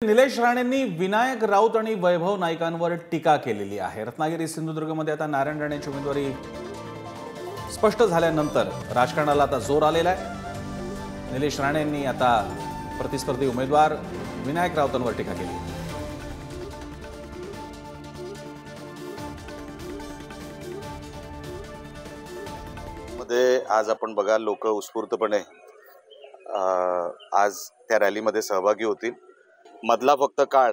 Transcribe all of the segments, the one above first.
निलेश राणेंनी विनायक राऊत आणि वैभव नाईकांवर टीका केलेली आहे। रत्नागिरी सिंधुदुर्गमध्ये आता नारायण राणेंची उमेदवारी स्पष्ट झाल्यानंतर राजकारणाला आता जोर आलेला आहे। निलेश राणेंनी आता प्रतिस्पर्धी उमेदवार विनायक राऊतांवर टीका केली। मध्ये आज आपण बघा लोक उत्स्फूर्तपणे आज त्या रॅलीमध्ये सहभागी होतील। मधला फक्त काळ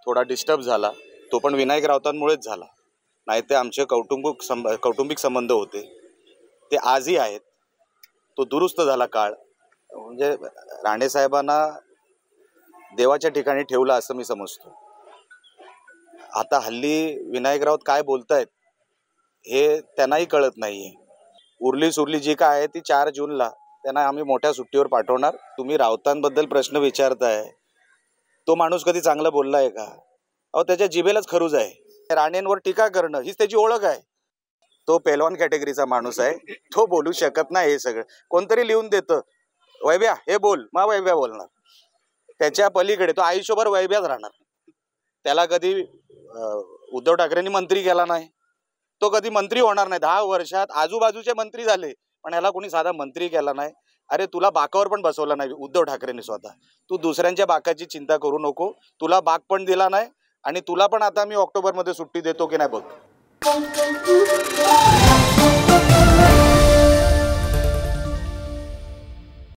थोडा डिस्टर्ब झाला, तो पण विनायक राऊतांमुळेच झाला, नाही ते आमचे कौटुंबिक संबंध होते ते आजही आहेत। तो दुरुस्त झाला काळ, म्हणजे राणे साहेबांना देवाच्या ठिकाणी ठेवला असं मी समजतो। आता हल्ली विनायक राऊत काय बोलतायत हे त्यांनाही कळत नाहीये। उरली सुरली जी काय आहे ती 4 जूनला त्यांना आम्ही मोठ्या सुट्टीवर पाठवणार। तुम्ही राऊतांबद्दल प्रश्न विचारताय, तो माणूस कधी चांगला बोललाय का? अहो त्याच्या जिभेलाच खरूज आहे। राणेंवर टीका करणं हीच त्याची ओळख आहे। तो पेलवान कॅटेगरीचा माणूस आहे, तो बोलू शकत नाही। हे सगळं कोणतरी लिहून देतं, वैभ्या हे बोल, मग वैभ्या बोलणार। त्याच्या पलीकडे तो आयुष्यभर वैभ्याच राहणार। त्याला कधी उद्धव ठाकरेंनी मंत्री केला नाही, तो कधी मंत्री होणार नाही। 10 वर्षात आजूबाजूचे मंत्री झाले, पण याला कोणी साधा मंत्री केला नाही। अरे तुला बाकावर पण बसवला नाही उद्धव ठाकरेंनी स्वतः। तू दुसऱ्यांच्या बाकाची चिंता करू नको, तुला बाक पण दिला नाही आणि तुला पण आता मी ऑक्टोबरमध्ये सुट्टी देतो की नाही बघ।